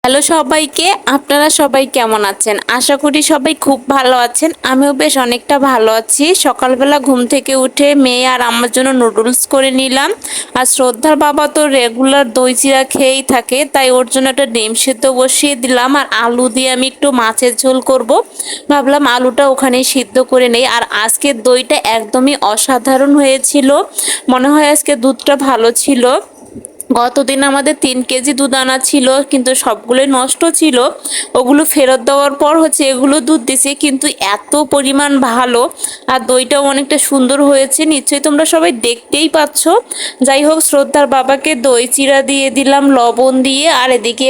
Hello সবাইকে, আপনারা সবাই কেমন আছেন? আশা করি সবাই খুব ভালো আছেন। আমিও বেশ অনেকটা ভালো আছি। সকালবেলা ঘুম থেকে উঠে মেয়ে আর আমার জন্য নুডলস করে নিলাম। আর শ্রদ্ধার বাবা তো রেগুলার দই চিড়া খেয়েই থাকে, তাই ওর জন্য একটা ডিম সিদ্ধ বসিয়ে দিলাম। আর আলু দিয়ে আমি একটু মাছের ঝোল করব। ভাবলাম আলুটা ওখানেই সিদ্ধ করে নেই। আর আজকের দইটা একদমই অসাধারণ হয়েছিল। মনে হয় আজকে দুধটা ভালো ছিল। গতদিন আমাদের 3 কেজি দুধ আনা ছিল, কিন্তু সবগুলোই নষ্ট ছিল। ওগুলো ফেরত দেওয়ার পর এগুলো দুধ দিছে, কিন্তু এত পরিমাণ ভালো। আর দইটাও অনেকটা সুন্দর হয়েছে, নিশ্চয়ই তোমরা সবাই দেখতেই পাচ্ছ। যাই হোক, শ্রদ্ধার বাবাকে দই চিড়া দিয়ে দিলাম লবণ দিয়ে। আর এদিকে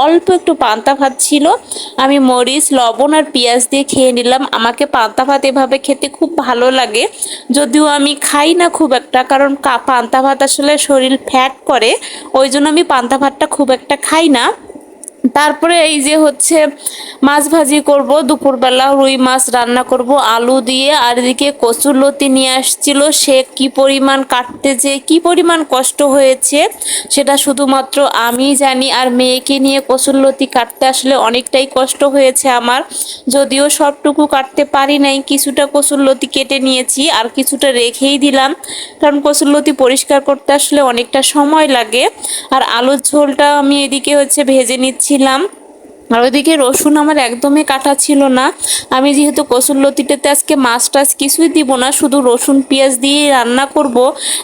অল্প একটু পান্তা ভাত ছিল, আমি মরিচ লবণ আর পেঁয়াজ দিয়ে খেয়ে নিলাম। আমাকে পান্তা ভাত এভাবে খেতে খুব ভালো লাগে, যদিও আমি খাই না খুব একটা, কারণ পান্তা ভাত আসলে শরীর ফ্যাট করে। ওই জন্য আমি পান্তা ভাতটা খুব একটা খাই না। তারপরে এই যে মাছ ভাজি করব, দুপুরবেলা রুই মাছ রান্না করব আলু দিয়ে। আর এদিকে কচুরলতি নিয়ে আসছিল, সে কি পরিমাণ কাটতে যে কি পরিমাণ কষ্ট হয়েছে সেটা শুধুমাত্র আমি জানি। আর মেয়েকে নিয়ে কচুরলতি কাটতে আসলে অনেকটাই কষ্ট হয়েছে আমার, যদিও সবটুকু কাটতে পারি নাই। কিছুটা কচুরলতি কেটে নিয়েছি আর কিছুটা রেখেই দিলাম, কারণ কচুরলতি পরিষ্কার করতে আসলে অনেকটা সময় লাগে। আর আলুর ঝোলটা আমি এদিকে ভেজে নিচ্ছিলাম। আর ওইদিকে রসুন আমার একদমই কাটা ছিল না। আমি যেহেতু কচুরলতিটাতে আজকে মাছ টাছ কিছুই দিব না, শুধু রসুন পেঁয়াজ দিয়ে রান্না করব,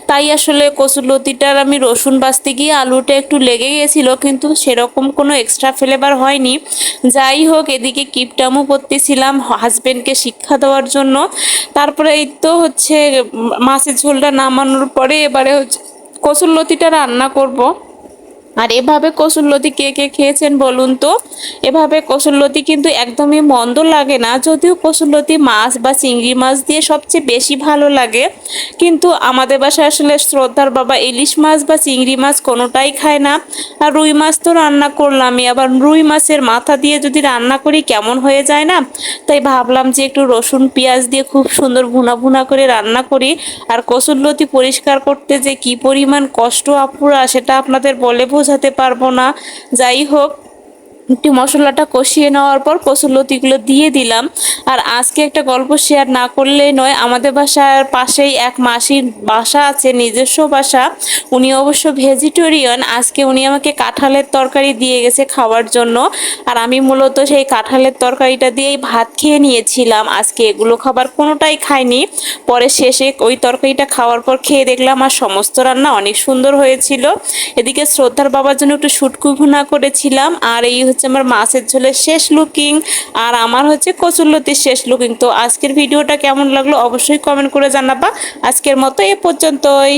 তাই আসলে কচুরলতিটার আমি রসুন বাছতে গিয়ে আলুটা একটু লেগে গেছিল, কিন্তু সেরকম কোনো এক্সট্রা ফ্লেভার হয়নি। যাই হোক, এদিকে কিপটামও করতেছিলাম হাজবেন্ডকে শিক্ষা দেওয়ার জন্য। তারপরে এই তো মাছের ঝোলটা নামানোর পরে এবারে কচুরলতিটা রান্না করব। আর এভাবে কসুরলতি কে কে খেয়েছেন বলুন তো? এভাবে কসুরলতি কিন্তু একদমই মন্দ লাগে না, যদিও কসুরলতি মাছ বা চিংড়ি মাছ দিয়ে সবচেয়ে বেশি ভালো লাগে। কিন্তু আমাদের বাসায় আসলে শ্রদ্ধার বাবা ইলিশ মাছ বা চিংড়ি মাছ কোনোটাই খায় না। আর রুই মাছ তো রান্না করলামই, আবার রুই মাছের মাথা দিয়ে যদি রান্না করি কেমন হয়ে যায় না। তাই ভাবলাম যে একটু রসুন পেঁয়াজ দিয়ে খুব সুন্দর ভুনা ভুনা করে রান্না করি। আর কসুরলতি পরিষ্কার করতে যে কি পরিমাণ কষ্ট আপুরা, সেটা আপনাদের বলে বোঝাতে পারবো না। যাই হোক, একটু মশলাটা কষিয়ে নেওয়ার পর কচুরলতিগুলো দিয়ে দিলাম। আর আজকে একটা গল্প শেয়ার না করলেই নয়। আমাদের বাসার পাশেই এক মাসির বাসা আছে, নিজস্ব বাসা। উনি অবশ্য ভেজিটেরিয়ান। আজকে উনি আমাকে কাঁঠালের তরকারি দিয়ে গেছে খাওয়ার জন্য। আর আমি মূলত সেই কাঁঠালের তরকারিটা দিয়েই ভাত খেয়ে নিয়েছিলাম। আজকে এগুলো খাবার কোনোটাই খাইনি। পরে শেষে ওই তরকারিটা খাওয়ার পর খেয়ে দেখলাম আর সমস্ত রান্না অনেক সুন্দর হয়েছিল। এদিকে শ্রদ্ধার বাবার জন্য একটু শুটকু ভুনা করেছিলাম। আর এই আমার মাছের ঝোলের শেষ লুকিং। আর আমার কচুরলতির শেষ লুকিং। তো আজকের ভিডিওটা কেমন লাগলো অবশ্যই কমেন্ট করে জানাবা। আজকের মতো এ পর্যন্তই।